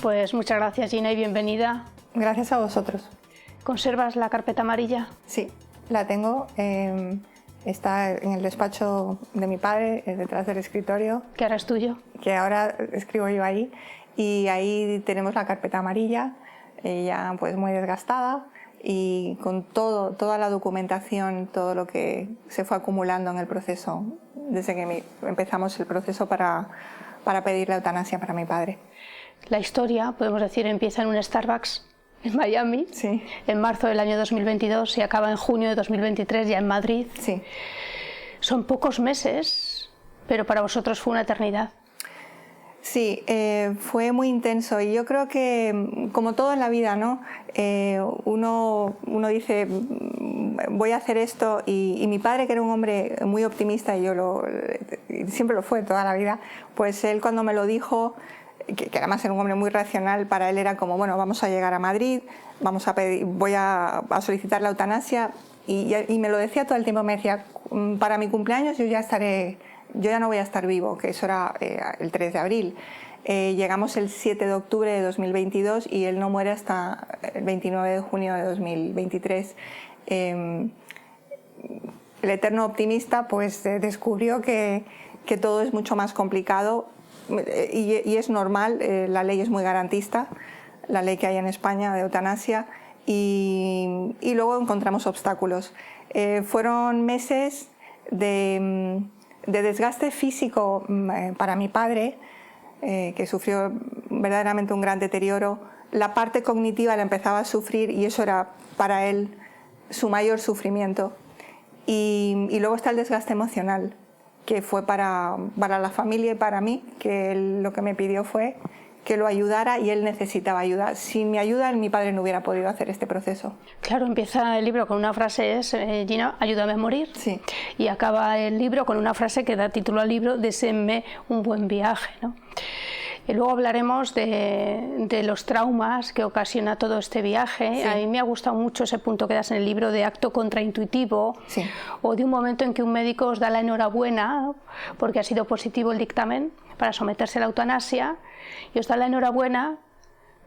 Pues muchas gracias, Gina, y bienvenida. Gracias a vosotros. ¿Conservas la carpeta amarilla? Sí, la tengo. Está en el despacho de mi padre, detrás del escritorio. ¿Que ahora es tuyo? Que ahora escribo yo ahí. Y ahí tenemos la carpeta amarilla, ya pues muy desgastada, y con toda la documentación, todo lo que se fue acumulando en el proceso, desde que empezamos el proceso para pedir la eutanasia para mi padre. La historia, podemos decir, empieza en un Starbucks en Miami, sí, en marzo del año 2022 y acaba en junio de 2023 ya en Madrid. Sí. Son pocos meses, pero para vosotros fue una eternidad. Sí, fue muy intenso y yo creo que, como todo en la vida, ¿no? Uno dice, voy a hacer esto, y mi padre, que era un hombre muy optimista, y siempre lo fue toda la vida, pues él, cuando me lo dijo, que además era un hombre muy racional, para él era como, bueno, vamos a llegar a Madrid, voy a solicitar la eutanasia, y me lo decía todo el tiempo. Me decía, para mi cumpleaños yo ya no voy a estar vivo, que eso era el 3 de abril. Llegamos el 7 de octubre de 2022 y él no muere hasta el 29 de junio de 2023. El eterno optimista pues descubrió que todo es mucho más complicado, y es normal. La ley es muy garantista, la ley que hay en España de eutanasia, y luego encontramos obstáculos. Fueron meses de desgaste físico para mi padre, que sufrió verdaderamente un gran deterioro. La parte cognitiva la empezaba a sufrir y eso era para él su mayor sufrimiento. Y luego está el desgaste emocional, que fue para la familia y para mí, que él lo que me pidió fue que lo ayudara, y él necesitaba ayuda. Sin mi ayuda, mi padre no hubiera podido hacer este proceso. Claro, empieza el libro con una frase, Gina, ayúdame a morir. Sí. Y acaba el libro con una frase que da título al libro, deséenme un buen viaje, ¿no? Y luego hablaremos de los traumas que ocasiona todo este viaje. Sí. A mí me ha gustado mucho ese punto que das en el libro de acto contraintuitivo, sí, o de un momento en que un médico os da la enhorabuena porque ha sido positivo el dictamen para someterse a la eutanasia, y os da la enhorabuena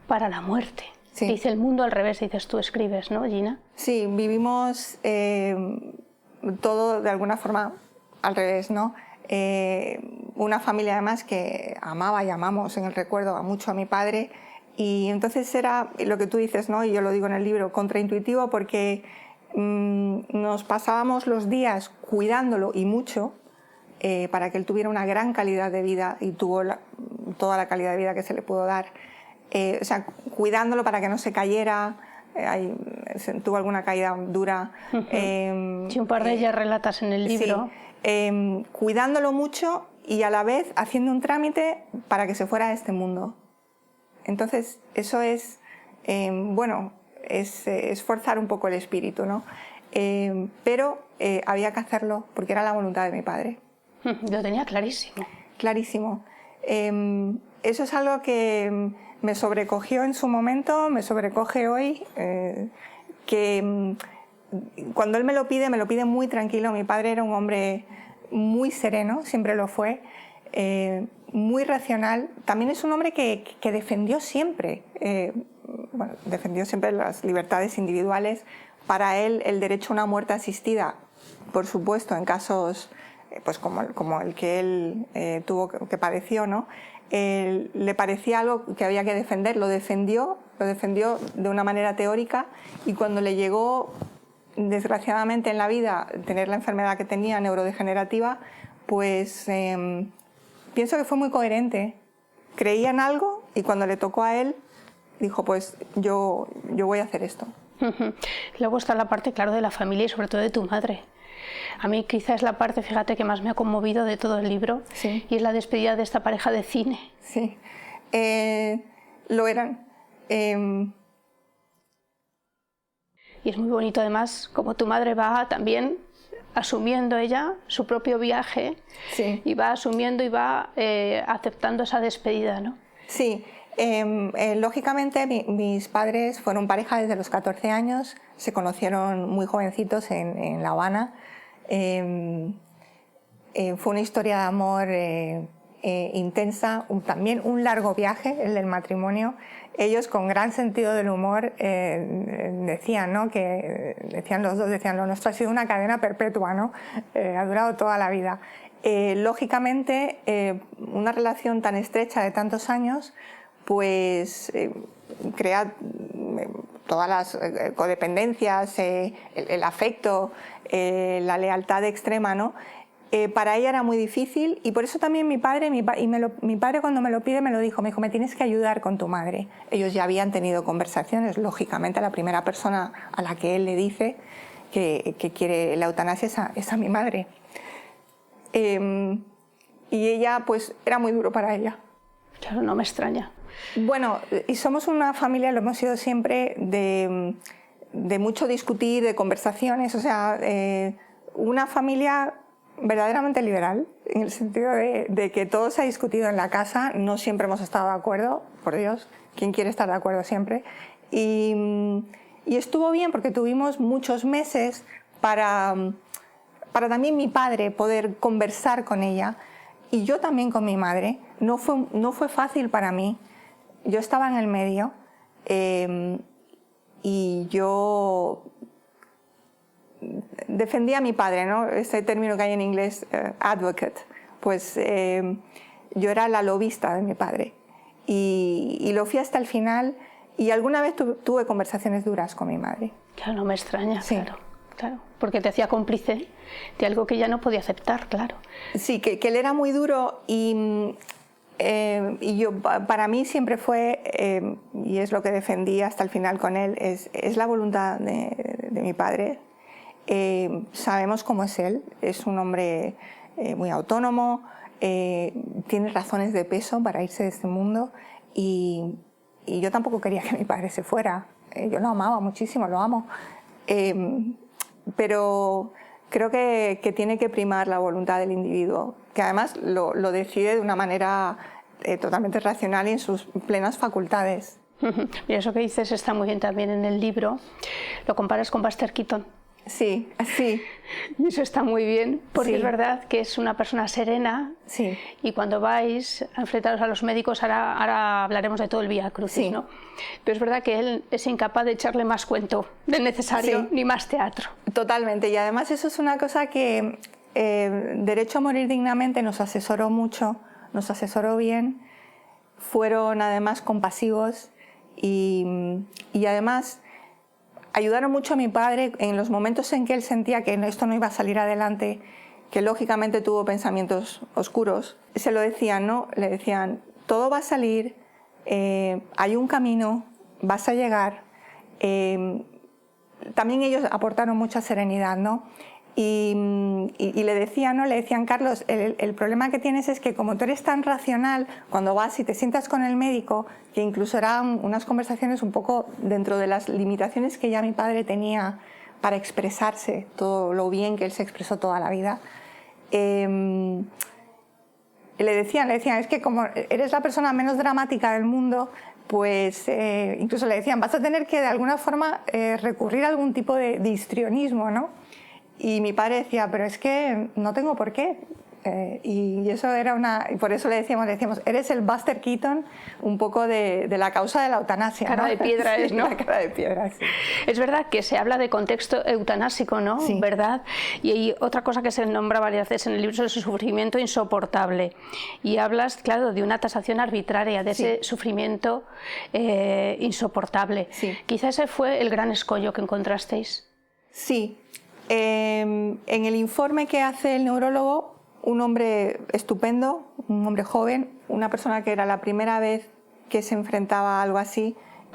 para la muerte. Sí. Dice el mundo al revés, dices tú, escribes, ¿no, Gina? Sí, vivimos todo de alguna forma al revés, ¿no? Una familia además que amaba y amamos en el recuerdo mucho a mi padre, y entonces era lo que tú dices, ¿no? Y yo lo digo en el libro, contraintuitivo, porque nos pasábamos los días cuidándolo, y mucho, para que él tuviera una gran calidad de vida, y tuvo toda la calidad de vida que se le pudo dar. O sea, cuidándolo para que no se cayera. Tuvo alguna caída dura. Sí, un par de ellas relatas en el libro. Sí, cuidándolo mucho y a la vez haciendo un trámite para que se fuera de este mundo. Entonces, eso es, bueno, es forzar un poco el espíritu, ¿no? Pero había que hacerlo porque era la voluntad de mi padre. Lo tenía clarísimo. Clarísimo. Eso es algo que me sobrecogió en su momento, me sobrecoge hoy, que cuando él me lo pide muy tranquilo. Mi padre era un hombre muy sereno, siempre lo fue, muy racional. También es un hombre que defendió siempre, defendió siempre las libertades individuales. Para él, el derecho a una muerte asistida, por supuesto, en casos pues como el que él que padeció, ¿no? Le parecía algo que había que defender. Lo defendió de una manera teórica, y cuando le llegó, desgraciadamente en la vida, tener la enfermedad que tenía, neurodegenerativa, pues pienso que fue muy coherente. Creía en algo, y cuando le tocó a él, dijo, pues yo voy a hacer esto. Luego está la parte, claro, de la familia y sobre todo de tu madre. A mí quizás es la parte, fíjate, que más me ha conmovido de todo el libro. Sí. Y es la despedida de esta pareja de cine. Sí, lo eran. Y es muy bonito además como tu madre va también asumiendo ella su propio viaje. Sí. Y va asumiendo y va aceptando esa despedida, ¿no? Sí. Lógicamente mis padres fueron pareja desde los 14 años, se conocieron muy jovencitos en La Habana. Fue una historia de amor intensa, también un largo viaje, el del matrimonio. Ellos, con gran sentido del humor, decían, ¿no? Decían los dos, decían, lo nuestro ha sido una cadena perpetua, ¿no? Ha durado toda la vida. Lógicamente, una relación tan estrecha de tantos años, pues crea todas las codependencias, el afecto, la lealtad extrema, ¿no? Para ella era muy difícil, y por eso también mi padre cuando me lo pide me lo dijo, me dijo, me tienes que ayudar con tu madre. Ellos ya habían tenido conversaciones, lógicamente la primera persona a la que él le dice que quiere la eutanasia es a mi madre. Y ella, pues, era muy duro para ella. Claro, no me extraña. Bueno, y somos una familia, lo hemos sido siempre, de mucho discutir, de conversaciones, o sea, una familia verdaderamente liberal, en el sentido de que todo se ha discutido en la casa, no siempre hemos estado de acuerdo, por Dios, ¿quién quiere estar de acuerdo siempre? Y estuvo bien porque tuvimos muchos meses para también mi padre poder conversar con ella, y yo también con mi madre. No fue fácil para mí, yo estaba en el medio, y yo defendía a mi padre, ¿no? Ese término que hay en inglés, advocate, pues yo era la lobista de mi padre, y lo fui hasta el final, y alguna vez tuve conversaciones duras con mi madre. Claro, no me extraña, sí. Claro, porque te hacía cómplice de algo que ella no podía aceptar, claro. Sí, que él era muy duro, y yo, para mí siempre fue, y es lo que defendí hasta el final con él, es la voluntad de mi padre. Sabemos cómo es él, es un hombre muy autónomo, tiene razones de peso para irse de este mundo, y yo tampoco quería que mi padre se fuera. Yo lo amaba muchísimo, lo amo, pero creo que tiene que primar la voluntad del individuo, que además lo decide de una manera totalmente racional y en sus plenas facultades. Mira, eso que dices está muy bien también en el libro, lo comparas con Buster Keaton. Sí, sí. Y eso está muy bien, porque sí. Es verdad que es una persona serena, sí. Y cuando vais a enfrentaros a los médicos, ahora hablaremos de todo el Vía Crucis, sí. ¿no? Pero es verdad que él es incapaz de echarle más cuento del necesario, sí. ni más teatro. Totalmente, y además eso es una cosa que Derecho a Morir Dignamente nos asesoró mucho, nos asesoró bien, fueron además compasivos, y además ayudaron mucho a mi padre en los momentos en que él sentía que esto no iba a salir adelante, que lógicamente tuvo pensamientos oscuros. Se lo decían, ¿no? Le decían, todo va a salir, hay un camino, vas a llegar. También ellos aportaron mucha serenidad, ¿no? Y le decían, ¿no? Le decían, Carlos, el problema que tienes es que como tú eres tan racional, cuando vas y te sientas con el médico, que incluso eran unas conversaciones un poco dentro de las limitaciones que ya mi padre tenía para expresarse, todo lo bien que él se expresó toda la vida, le decían, es que como eres la persona menos dramática del mundo, pues incluso le decían, vas a tener que de alguna forma recurrir a algún tipo de histrionismo, ¿no? Y mi padre decía, pero es que no tengo por qué. Y eso era y por eso le decíamos, eres el Buster Keaton un poco de la causa de la eutanasia. Cara, ¿no? De piedra es, ¿no? La cara de piedra, sí. Es verdad que se habla de contexto eutanásico, ¿no? Sí. ¿Verdad? Y hay otra cosa que se nombra varias veces en el libro, es el sufrimiento insoportable. Y hablas, claro, de una tasación arbitraria, de ese sufrimiento insoportable. Sí. Quizá ese fue el gran escollo que encontrasteis. Sí. En el informe que hace el neurólogo, un hombre estupendo, un hombre joven, una persona que era la primera vez que se enfrentaba a algo así,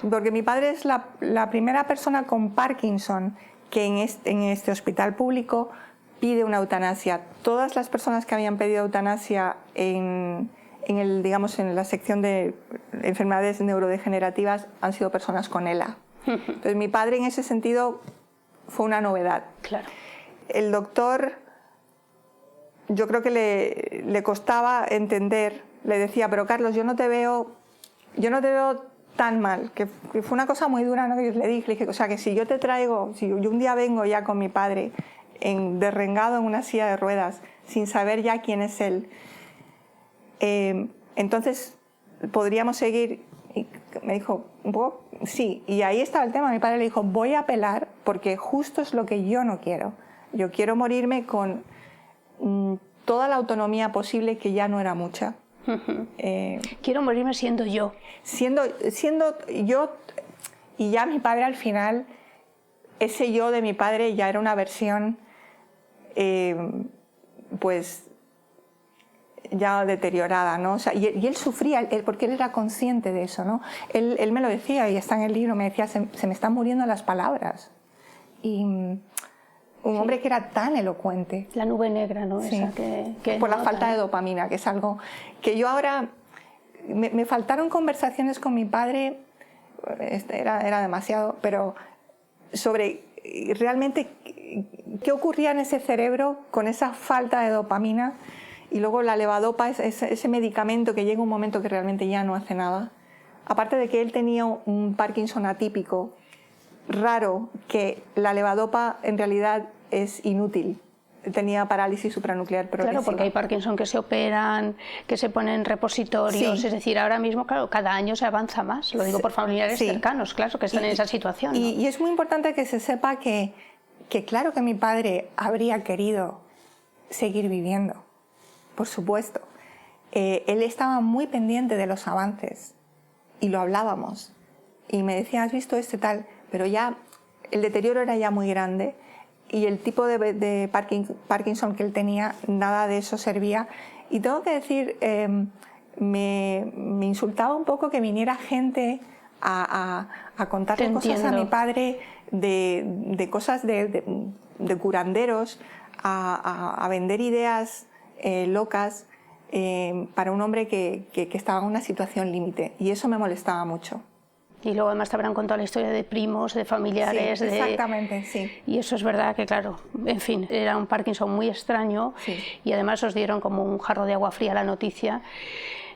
porque mi padre es la primera persona con Parkinson que en este hospital público pide una eutanasia. Todas las personas que habían pedido eutanasia en la sección de enfermedades neurodegenerativas han sido personas con ELA. Entonces mi padre en ese sentido fue una novedad. Claro. El doctor, yo creo que le costaba entender, le decía, pero Carlos, yo no te veo tan mal, que fue una cosa muy dura, ¿no? Que yo le dije, o sea, que si yo te traigo, si yo un día vengo ya con mi padre derrengado en una silla de ruedas, sin saber ya quién es él, Entonces, ¿podríamos seguir? Y me dijo, un poco, sí. Y ahí estaba el tema. Mi padre le dijo, voy a apelar porque justo es lo que yo no quiero. Yo quiero morirme con toda la autonomía posible, que ya no era mucha. Quiero morirme siendo yo. Siendo yo, y ya mi padre al final, ese yo de mi padre ya era una versión, pues, ya deteriorada, ¿no? O sea, y él sufría, porque él era consciente de eso, ¿no? Él me lo decía, y está en el libro, me decía, se me están muriendo las palabras. Y un hombre que era tan elocuente. La nube negra, ¿no? Sí. Esa que por la falta de dopamina, que es algo que yo ahora... Me faltaron conversaciones con mi padre, era demasiado, pero sobre realmente qué ocurría en ese cerebro con esa falta de dopamina. Y luego la levodopa, ese medicamento que llega un momento que realmente ya no hace nada. Aparte de que él tenía un Parkinson atípico, raro, que la levodopa en realidad es inútil. Tenía parálisis supranuclear progresiva. Claro, porque hay Parkinson que se operan, que se ponen en repositorios, Sí. Es decir, ahora mismo, claro, cada año se avanza más, lo digo por familiares cercanos, claro, que están en esa situación, ¿no? Y es muy importante que se sepa que claro que mi padre habría querido seguir viviendo, por supuesto. Él estaba muy pendiente de los avances y lo hablábamos. Y me decía, ¿has visto este tal? Pero ya el deterioro era ya muy grande. Y el tipo de Parkinson que él tenía, nada de eso servía. Y tengo que decir, me insultaba un poco que viniera gente a contarle cosas a mi padre de cosas de curanderos, a vender ideas locas para un hombre que estaba en una situación límite. Y eso me molestaba mucho. Y luego además te habrán contado la historia de primos, de familiares. Sí, exactamente, sí. Y eso es verdad que, claro, en fin, era un Parkinson muy extraño. Sí. Y además os dieron como un jarro de agua fría la noticia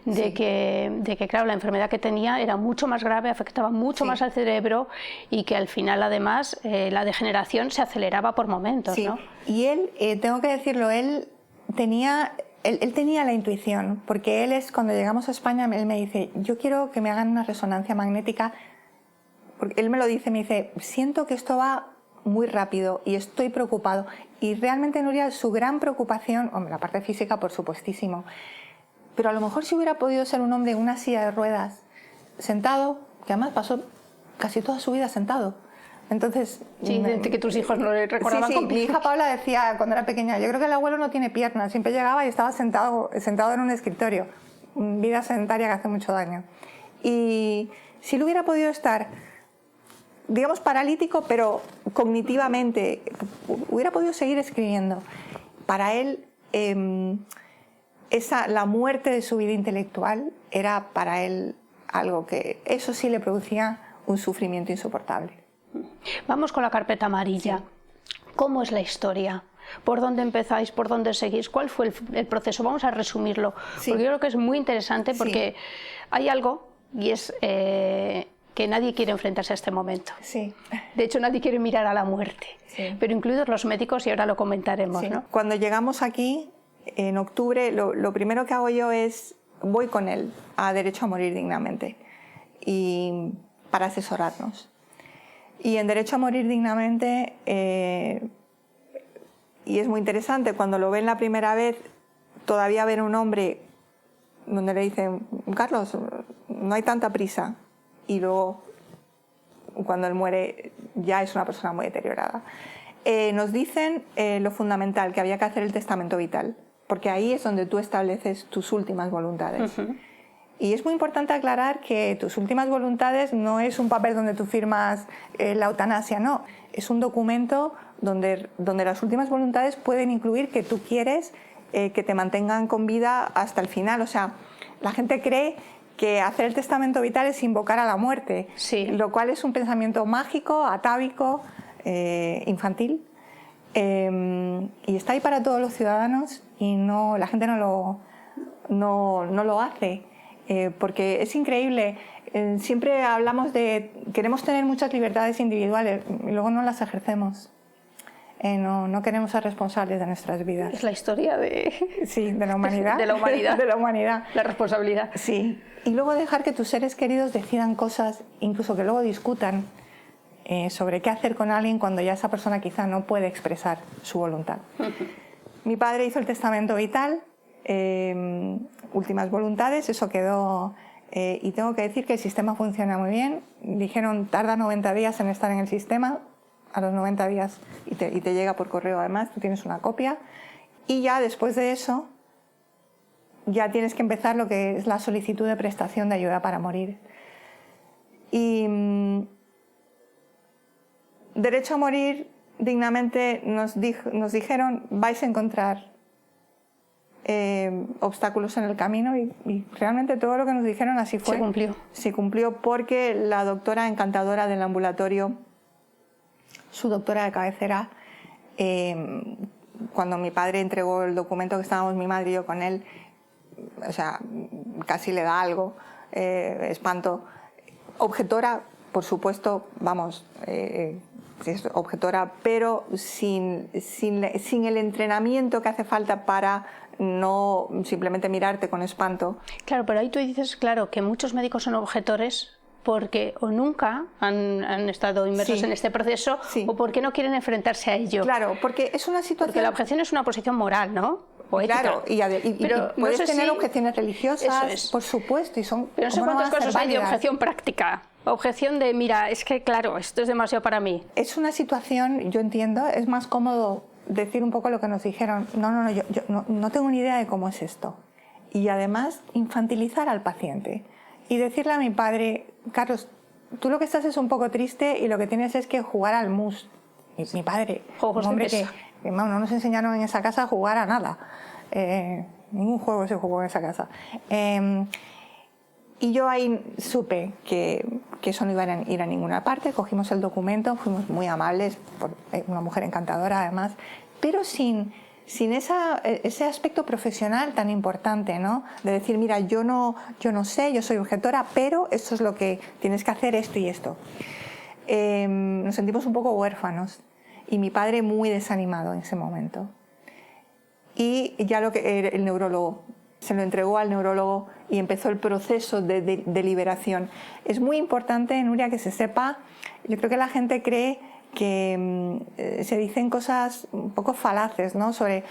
de que, claro, la enfermedad que tenía era mucho más grave, afectaba mucho más al cerebro y que al final, además, la degeneración se aceleraba por momentos, ¿no? Y él, tengo que decirlo, él tenía la intuición, porque cuando llegamos a España, él me dice, yo quiero que me hagan una resonancia magnética, porque él me lo dice, me dice, siento que esto va muy rápido y estoy preocupado. Y realmente, Nuria, su gran preocupación, hombre, la parte física, por supuestísimo, pero a lo mejor si hubiera podido ser un hombre en una silla de ruedas, sentado, que además pasó casi toda su vida sentado. Entonces, sí, que tus hijos no le recordaban. Sí, mi hija Paula decía cuando era pequeña, yo creo que el abuelo no tiene piernas, siempre llegaba y estaba sentado en un escritorio, vida sedentaria que hace mucho daño. Y si él hubiera podido estar, digamos, paralítico, pero cognitivamente, hubiera podido seguir escribiendo. Para él, la muerte de su vida intelectual era para él algo que, eso sí le producía un sufrimiento insoportable. Vamos con la carpeta amarilla. Sí. ¿Cómo es la historia? ¿Por dónde empezáis? ¿Por dónde seguís? ¿Cuál fue el proceso? Vamos a resumirlo, porque yo creo que es muy interesante, porque hay algo, y es que nadie quiere enfrentarse a este momento. Sí. De hecho, nadie quiere mirar a la muerte, pero incluidos los médicos, y ahora lo comentaremos, ¿no? Cuando llegamos aquí, en octubre, lo primero que hago yo es, voy con él a Derecho a Morir Dignamente, y para asesorarnos. Y en Derecho a Morir Dignamente, y es muy interesante, cuando lo ven la primera vez, todavía ven a un hombre donde le dicen, Carlos, no hay tanta prisa. Y luego, cuando él muere, ya es una persona muy deteriorada. Nos dicen lo fundamental, que había que hacer el testamento vital, porque ahí es donde tú estableces tus últimas voluntades. Y es muy importante aclarar que tus últimas voluntades no es un papel donde tú firmas la eutanasia, no. Es un documento donde las últimas voluntades pueden incluir que tú quieres que te mantengan con vida hasta el final. O sea, la gente cree que hacer el testamento vital es invocar a la muerte, lo cual es un pensamiento mágico, atávico, infantil. Y está ahí para todos los ciudadanos y la gente no lo hace. Porque es increíble, siempre hablamos queremos tener muchas libertades individuales y luego no las ejercemos. no queremos ser responsables de nuestras vidas. Es la historia de... Sí, de la humanidad. De la humanidad. De la humanidad. La responsabilidad. Sí. Y luego dejar que tus seres queridos decidan cosas, incluso que luego discutan sobre qué hacer con alguien cuando ya esa persona quizá no puede expresar su voluntad. Mi padre hizo el testamento vital, últimas voluntades, eso quedó... y tengo que decir que el sistema funciona muy bien. Dijeron, tarda 90 días en estar en el sistema. A los 90 días y te llega por correo, además, tú tienes una copia. Y ya después de eso, ya tienes que empezar lo que es la solicitud de prestación de ayuda para morir. Y derecho a morir dignamente nos dijeron, vais a encontrar obstáculos en el camino y realmente todo lo que nos dijeron así fue. Se cumplió. Se cumplió porque la doctora encantadora del ambulatorio, su doctora de cabecera, cuando mi padre entregó el documento, que estábamos mi madre y yo con él, o sea, casi le da algo, espanto. Objetora, por supuesto, vamos, es objetora, pero sin el entrenamiento que hace falta para no simplemente mirarte con espanto. Claro, pero ahí tú dices, claro, que muchos médicos son objetores porque o nunca han estado inmersos Sí. en este proceso Sí. o porque no quieren enfrentarse a ello. Claro, porque es una situación... Porque la objeción es una posición moral, ¿no? O ética. Claro, y Pero puedes no sé tener si... objeciones religiosas, Eso es. por supuesto, y son... Pero no sé ¿cómo cuántos van a ser casos hay de válidas? objeción práctica. Objeción de, mira, es que claro, esto es demasiado para mí. Es una situación, yo entiendo, es más cómodo decir un poco lo que nos dijeron. Yo no tengo ni idea de cómo es esto. Y además, infantilizar al paciente. Y decirle a mi padre, Carlos, tú lo que estás es un poco triste y lo que tienes es que jugar al mus. Mi padre, Juegos un hombre de mesa. que no nos enseñaron en esa casa a jugar a nada. Ningún juego se jugó en esa casa. Y yo ahí supe que eso no iba a ir a ninguna parte. Cogimos el documento, fuimos muy amables, una mujer encantadora además, pero sin ese aspecto profesional tan importante, ¿no? De decir, mira, yo no sé, yo soy objetora, pero esto es lo que tienes que hacer, esto y esto. Nos sentimos un poco huérfanos y mi padre muy desanimado en ese momento. Y ya el neurólogo se lo entregó al neurólogo y empezó el proceso de liberación. Es muy importante, Nuria, que se sepa. Yo creo que la gente cree que se dicen cosas un poco falaces, ¿no? Sobre,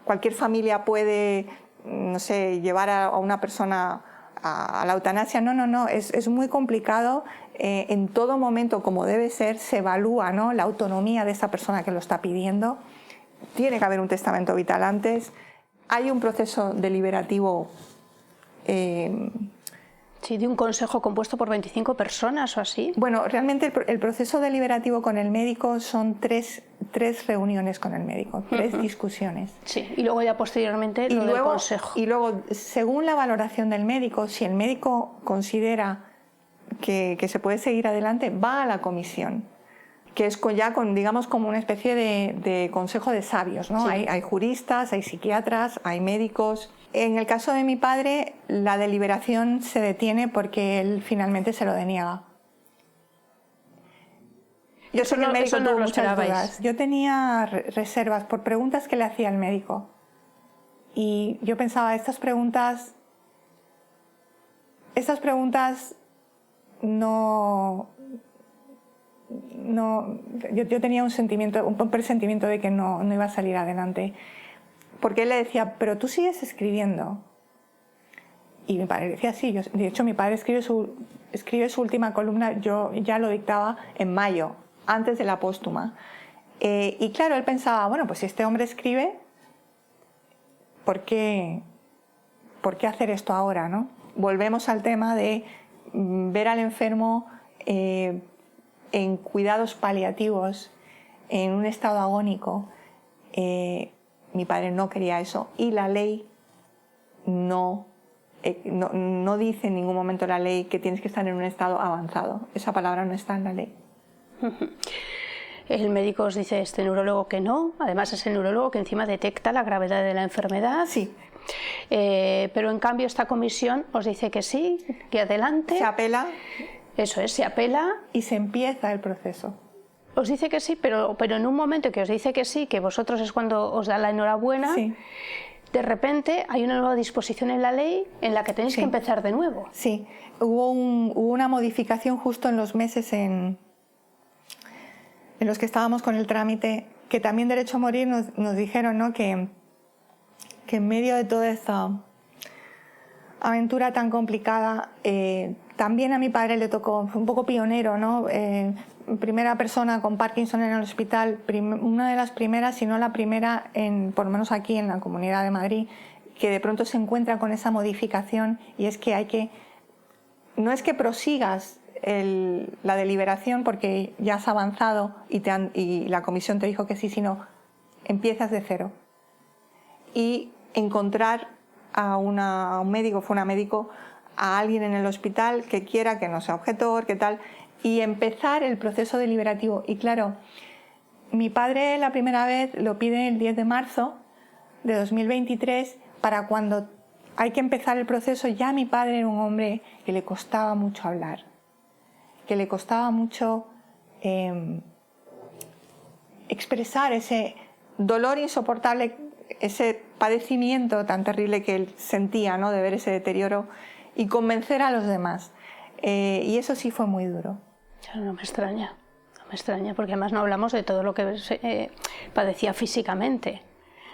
cualquier familia puede, no sé, llevar a una persona a la eutanasia. No, es muy complicado. En todo momento, como debe ser, se evalúa, ¿no?, la autonomía de esa persona que lo está pidiendo. Tiene que haber un testamento vital antes. Hay un proceso deliberativo. Sí, de un consejo compuesto por 25 personas o así. Bueno, realmente el proceso deliberativo con el médico son tres reuniones con el médico, tres discusiones. Sí, y luego ya posteriormente lo del consejo. Y luego, según la valoración del médico, si el médico considera que se puede seguir adelante, va a la comisión, que es digamos, como una especie de consejo de sabios, ¿no? Sí. Hay juristas, hay psiquiatras, hay médicos. En el caso de mi padre, la deliberación se detiene porque él finalmente se lo deniega. Yo sé que el médico tuvo muchas dudas. Yo tenía reservas por preguntas que le hacía el médico. Y yo pensaba, estas preguntas no, yo tenía un presentimiento de que no iba a salir adelante. Porque él le decía, pero tú sigues escribiendo. Y mi padre decía, sí. De hecho, mi padre escribe su última columna, yo ya lo dictaba en mayo, antes de la póstuma. Y claro, él pensaba, bueno, pues si este hombre escribe, ¿por qué hacer esto ahora, no? Volvemos al tema de ver al enfermo en cuidados paliativos, en un estado agónico. Mi padre no quería eso y la ley no dice en ningún momento la ley que tienes que estar en un estado avanzado. Esa palabra no está en la ley. El médico os dice, este neurólogo, que no. Además es el neurólogo que encima detecta la gravedad de la enfermedad. Sí. Pero en cambio esta comisión os dice que sí, que adelante. Se apela. Eso es, se apela. Y se empieza el proceso. os dice que sí, pero en un momento que os dice que sí, que vosotros es cuando os da la enhorabuena, Sí. de repente hay una nueva disposición en la ley en la que tenéis Sí. que empezar de nuevo. Sí, hubo una modificación justo en los meses en los que estábamos con el trámite, que también Derecho a Morir nos dijeron, ¿no?, que en medio de toda esta aventura tan complicada, también a mi padre le tocó, fue un poco pionero, ¿no? Primera persona con Parkinson en el hospital, una de las primeras, si no la primera, por lo menos aquí en la Comunidad de Madrid, que de pronto se encuentra con esa modificación, y es que no es que prosigas la deliberación porque ya has avanzado y la comisión te dijo que sí, sino empiezas de cero. Y encontrar a un médico, fue una médico, a alguien en el hospital que quiera, que no sea objetor, que tal, y empezar el proceso deliberativo. Y claro, mi padre la primera vez lo pide el 10 de marzo de 2023, para cuando hay que empezar el proceso. Ya mi padre era un hombre que le costaba mucho hablar, que le costaba mucho expresar ese dolor insoportable, ese padecimiento tan terrible que él sentía, ¿no?, de ver ese deterioro y convencer a los demás. Y eso sí fue muy duro. No me extraña, porque además no hablamos de todo lo que padecía físicamente.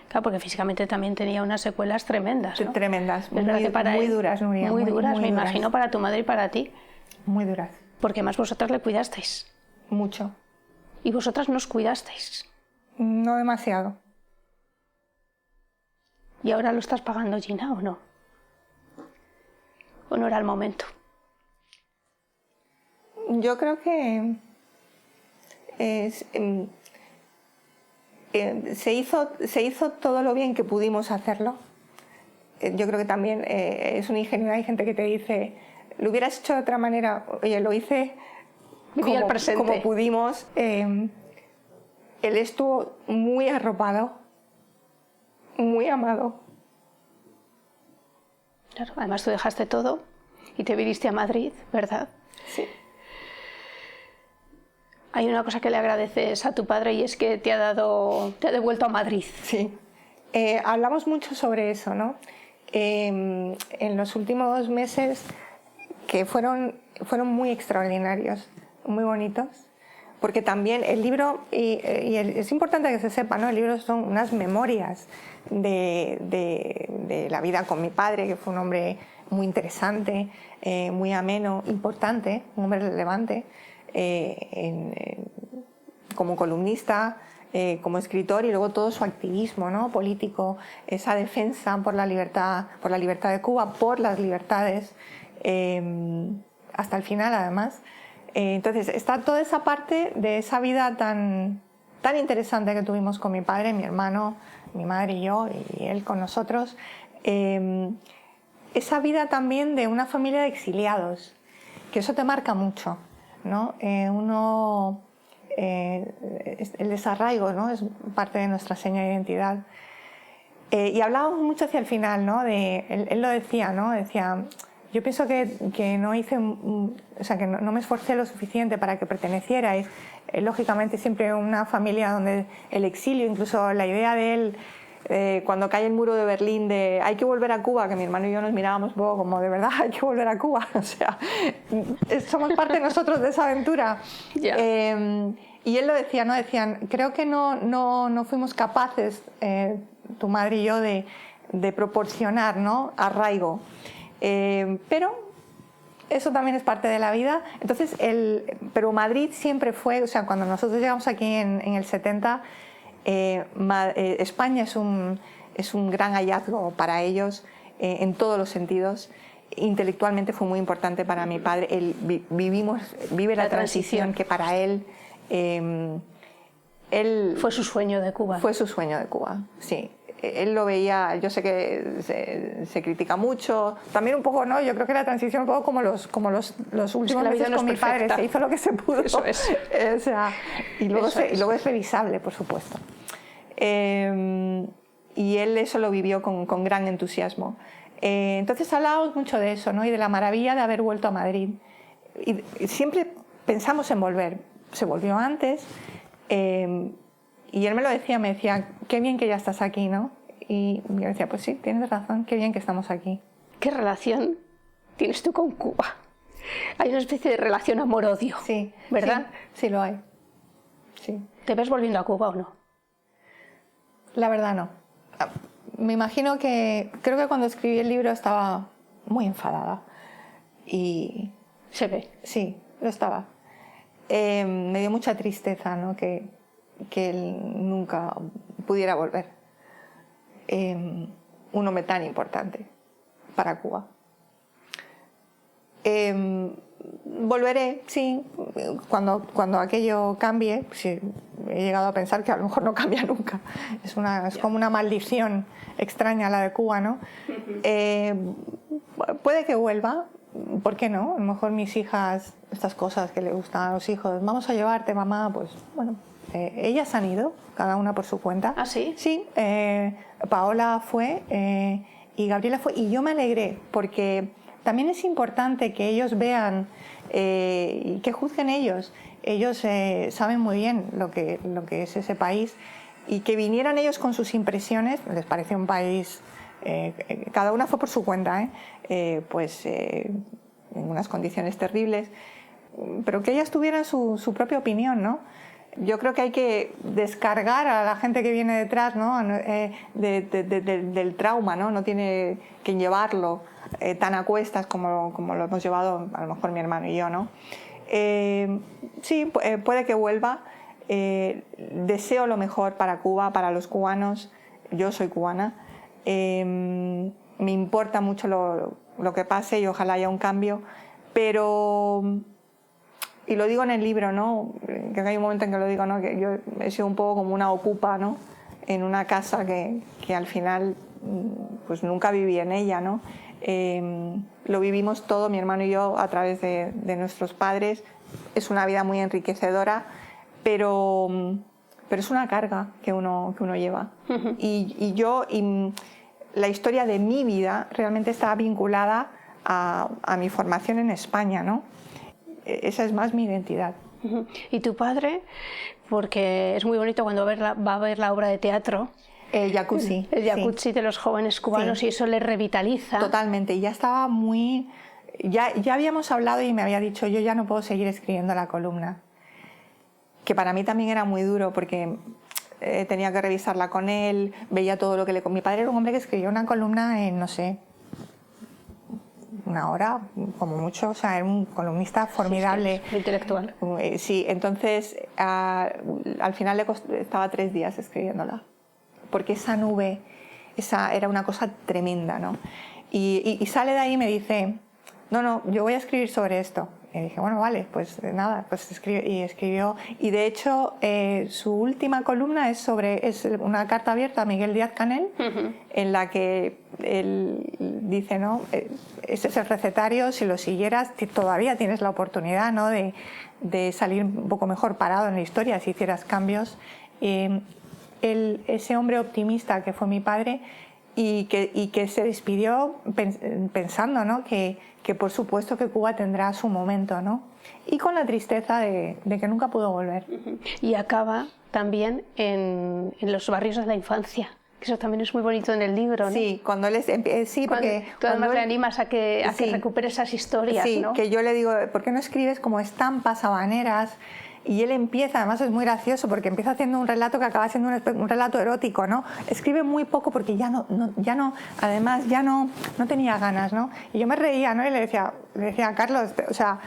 Claro, porque físicamente también tenía unas secuelas tremendas, ¿no? Tremendas, muy él, duras, Nuria. Muy duras, me duras. imagino, para tu madre y para ti. Muy duras. Porque más vosotras le cuidasteis. Mucho. Y vosotras nos cuidasteis. No demasiado. ¿Y ahora lo estás pagando, Gina, o no? ¿O no era el momento? Yo creo que se hizo todo lo bien que pudimos hacerlo. Yo creo que también es una ingenuidad. Hay gente que te dice, lo hubieras hecho de otra manera. Oye, lo hice como pudimos. Él estuvo muy arropado, muy amado. Claro, además tú dejaste todo y te viniste a Madrid, ¿verdad? Sí. Hay una cosa que le agradeces a tu padre y es que te ha devuelto a Madrid. Sí. Hablamos mucho sobre eso, ¿no? En los últimos meses, que fueron muy extraordinarios, muy bonitos, porque también el libro, es importante que se sepa, ¿no?, el libro son unas memorias de la vida con mi padre, que fue un hombre muy interesante, muy ameno, importante, un hombre relevante, como columnista, como escritor, y luego todo su activismo, ¿no?, político, esa defensa por la libertad de Cuba, por las libertades, hasta el final, además. Entonces está toda esa parte de esa vida tan interesante que tuvimos con mi padre, mi hermano, mi madre y yo, y él con nosotros. Esa vida también de una familia de exiliados, que eso te marca mucho, ¿no? El desarraigo, ¿no?, es parte de nuestra seña de identidad. Y hablábamos mucho hacia el final, ¿no?, él lo decía, ¿no?, decía, yo pienso que no hice, o sea, que no me esforcé lo suficiente para que pertenecierais. Lógicamente siempre una familia donde el exilio, incluso la idea de él, cuando cae el muro de Berlín, de hay que volver a Cuba, que mi hermano y yo nos mirábamos un poco como, de verdad hay que volver a Cuba, o sea, somos parte nosotros de esa aventura. Yeah. Y él lo decía, ¿no?, decían, creo que no fuimos capaces, tu madre y yo, de proporcionar, ¿no?, arraigo. Pero eso también es parte de la vida. Entonces, pero Madrid siempre fue, o sea, cuando nosotros llegamos aquí en el 70, España es un gran hallazgo para ellos, en todos los sentidos. Intelectualmente fue muy importante para mi padre. Él vive la transición que para él fue su sueño de Cuba. Fue su sueño de Cuba, sí. Él lo veía, yo sé que se critica mucho, también un poco, ¿no?, yo creo que la transición un poco como los últimos meses con mi padre, se hizo lo que se pudo. Eso es. O sea, y luego es revisable, por supuesto. Y él eso lo vivió con gran entusiasmo. Entonces hablábamos mucho de eso, ¿no?, y de la maravilla de haber vuelto a Madrid. Y siempre pensamos en volver, se volvió antes. Y él me lo decía, me decía, qué bien que ya estás aquí, ¿no? Y yo decía, pues sí, tienes razón, qué bien que estamos aquí. ¿Qué relación tienes tú con Cuba? Hay una especie de relación amor-odio, sí, ¿verdad? Sí, sí lo hay. Sí. ¿Te ves volviendo a Cuba o no? La verdad no. Me imagino que, creo que cuando escribí el libro estaba muy enfadada. Y se ve. Sí, lo estaba. Me dio mucha tristeza, ¿no? que él nunca pudiera volver. Un hombre tan importante para Cuba. Volveré, sí, cuando aquello cambie. Sí, he llegado a pensar que a lo mejor no cambia nunca. Es como una maldición extraña la de Cuba, ¿no? Puede que vuelva, ¿por qué no? A lo mejor mis hijas, estas cosas que le gustan a los hijos, vamos a llevarte, mamá, pues bueno. Ellas han ido, cada una por su cuenta. ¿Ah, sí? Sí, Paola fue y Gabriela fue, y yo me alegré, porque también es importante que ellos vean y que juzguen ellos. Ellos saben muy bien lo que es ese país, y que vinieran ellos con sus impresiones. Les pareció un país, cada una fue por su cuenta, pues en unas condiciones terribles, pero que ellas tuvieran su propia opinión, ¿no? Yo creo que hay que descargar a la gente que viene detrás, ¿no? Del trauma, ¿no? No tiene que llevarlo tan a cuestas como lo hemos llevado a lo mejor mi hermano y yo, ¿no? Sí, puede que vuelva. Deseo lo mejor para Cuba, para los cubanos. Yo soy cubana. Me importa mucho lo que pase y ojalá haya un cambio, pero... Y lo digo en el libro, ¿no? Que hay un momento en que lo digo, ¿no? Que yo he sido un poco como una ocupa, ¿no? En una casa que al final pues nunca viví en ella, ¿no? Lo vivimos todo, mi hermano y yo, a través de nuestros padres. Es una vida muy enriquecedora, pero es una carga que uno lleva. Uh-huh. Y la historia de mi vida realmente estaba vinculada a mi formación en España, ¿no? Esa es más mi identidad. ¿Y tu padre? Porque es muy bonito cuando va a ver la obra de teatro. El jacuzzi. El jacuzzi, sí, de los jóvenes cubanos, sí. Y eso le revitaliza. Totalmente. Ya estaba muy... Ya habíamos hablado y me había dicho, yo ya no puedo seguir escribiendo la columna. Que para mí también era muy duro, porque tenía que revisarla con él, veía todo lo que le... Mi padre era un hombre que escribía una columna en, no sé, una hora, como mucho. O sea, era un columnista formidable. Sí, intelectual. Sí, entonces al final le costaba 3 días escribiéndola, porque esa nube, era una cosa tremenda, ¿no? Y sale de ahí y me dice, no, yo voy a escribir sobre esto. Y dije, bueno, vale, pues nada, pues escribió. Y de hecho, su última columna es una carta abierta a Miguel Díaz-Canel, uh-huh, en la que él dice, ¿no? Este es el recetario, si lo siguieras, todavía tienes la oportunidad, ¿no? de salir un poco mejor parado en la historia si hicieras cambios. Ese hombre optimista que fue mi padre, y que se despidió pensando, ¿no? que por supuesto que Cuba tendrá su momento, ¿no? Y con la tristeza de que nunca pudo volver. Y acaba también en los barrios de la infancia. Eso también es muy bonito en el libro, ¿no? Sí, cuando él sí, porque tú además le animas a que recupere esas historias, sí, ¿no? Que yo le digo, ¿por qué no escribes como estampas habaneras? Y él empieza, además es muy gracioso, porque empieza haciendo un relato que acaba siendo un relato erótico, ¿no? Escribe muy poco porque ya no tenía ganas, ¿no? Y yo me reía, ¿no? Y le decía, Carlos, o sea,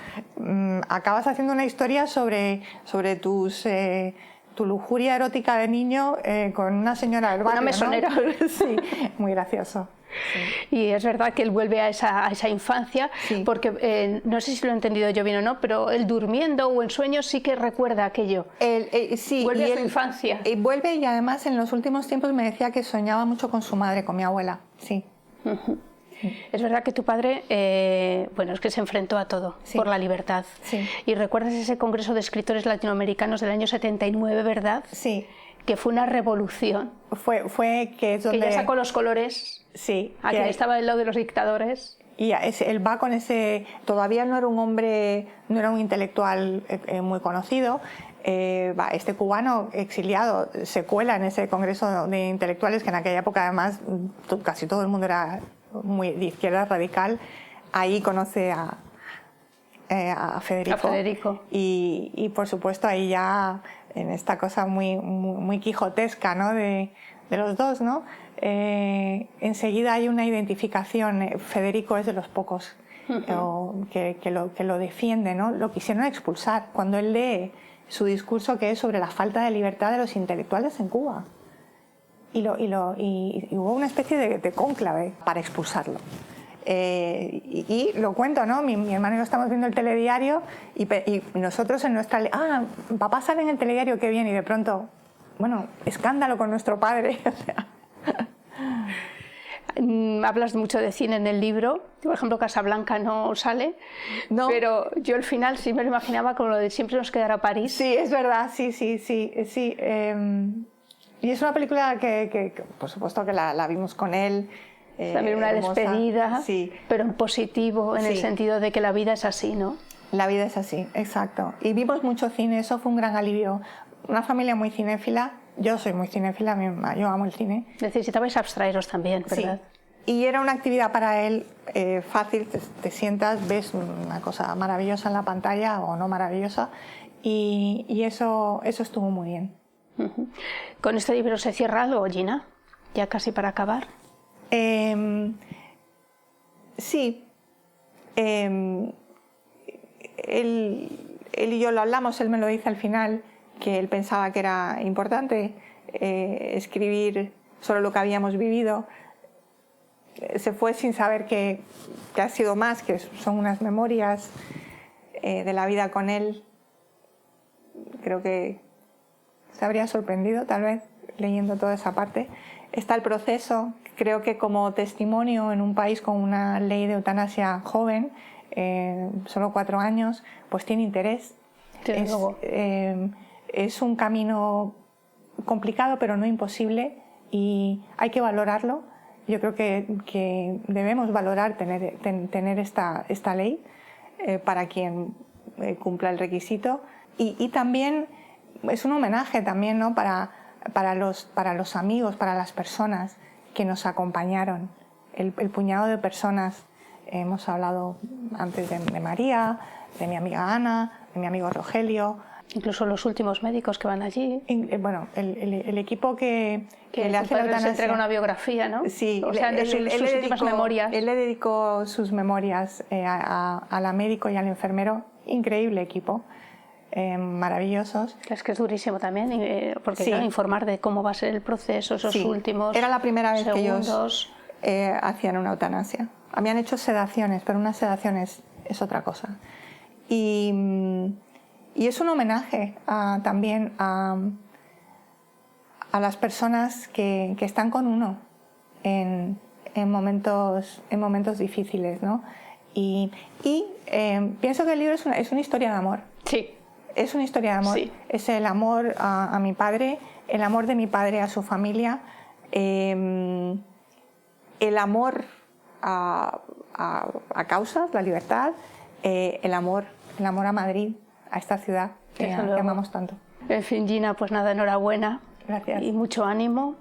acabas haciendo una historia sobre tu lujuria erótica de niño con una señora del barrio, una mesonera, ¿no? Sí, muy gracioso. Sí. Y es verdad que él vuelve a esa infancia, sí, porque no sé si lo he entendido yo bien o no, pero él durmiendo o en sueños sí que recuerda aquello. Sí, vuelve a su infancia. Vuelve, y además en los últimos tiempos me decía que soñaba mucho con su madre, con mi abuela. Sí. Uh-huh. Es verdad que tu padre, es que se enfrentó a todo, sí, por la libertad. Sí. Y recuerdas ese Congreso de Escritores Latinoamericanos del año 79, ¿verdad? Sí. Que fue una revolución. Fue que es donde... Que ya sacó los colores. Sí. A quien estaba del lado de los dictadores. Y él va con ese... Todavía no era un hombre, no era un intelectual muy conocido. Este cubano exiliado se cuela en ese congreso de intelectuales, que en aquella época además casi todo el mundo era muy de izquierda radical. Ahí conoce a Federico. Y por supuesto ahí ya en esta cosa muy quijotesca, ¿no? de los dos, ¿no? Enseguida hay una identificación. Federico es de los pocos que lo defiende, ¿no? Lo quisieron expulsar cuando él lee su discurso, que es sobre la falta de libertad de los intelectuales en Cuba, y hubo una especie de cónclave para expulsarlo. Y lo cuento, ¿no? Mi hermano y yo estamos viendo el telediario y nosotros en nuestra... papá sale en el telediario, qué bien, y de pronto, bueno, escándalo con nuestro padre. O sea. Hablas mucho de cine en el libro, por ejemplo Casablanca no sale, no. Pero yo al final sí me lo imaginaba como lo de Siempre nos quedará París. Sí, es verdad, sí. Y es una película que por supuesto que la vimos con él. También una hermosa despedida, sí. Pero en positivo, en el sentido de que la vida es así, ¿no? La vida es así, exacto. Y vimos mucho cine, eso fue un gran alivio. Una familia muy cinéfila. Yo soy muy cinéfila, yo amo el cine. Necesitabais abstraeros también, ¿verdad? Sí. Y era una actividad para él fácil, te sientas, ves una cosa maravillosa en la pantalla o no maravillosa, y eso estuvo muy bien. ¿Con este libro se cierra algo, Gina? Ya casi para acabar. Sí. Él y yo lo hablamos, él me lo dice al final, que él pensaba que era importante escribir sobre lo que habíamos vivido. Se fue sin saber que ha sido más, que son unas memorias de la vida con él. Creo que se habría sorprendido, tal vez, leyendo toda esa parte. Está el proceso. Creo que como testimonio en un país con una ley de eutanasia joven, solo 4 años, pues tiene interés. Es un camino complicado, pero no imposible, y hay que valorarlo. Yo creo que debemos valorar tener esta ley para quien cumpla el requisito, y también es un homenaje también, ¿no? para los amigos, para las personas que nos acompañaron, el puñado de personas. Hemos hablado antes de María, de mi amiga Ana, de mi amigo Rogelio. Incluso los últimos médicos que van allí. Bueno, el equipo que le hace la eutanasia. Entrega una biografía, ¿no? Sí, o sea, de sus últimas memorias. Él le dedicó sus memorias a la médico y al enfermero. Increíble equipo, maravillosos. Es que es durísimo también, porque claro, informar de cómo va a ser el proceso, esos últimos Era la primera vez segundos. Que ellos hacían una eutanasia. Habían hecho sedaciones, pero una sedación es otra cosa. Y es un homenaje también a las personas que están con uno en momentos difíciles, ¿no? Y pienso que el libro es una historia de amor. Sí. Es una historia de amor. Sí. Es el amor a mi padre, el amor de mi padre a su familia, el amor a causas, la libertad, el amor a Madrid, a esta ciudad que amamos tanto. En fin, Gina, pues nada, enhorabuena. Gracias. Y mucho ánimo.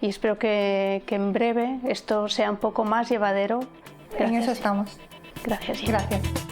Y espero que en breve esto sea un poco más llevadero. Gracias. En eso estamos. Gracias, Gina. Gracias.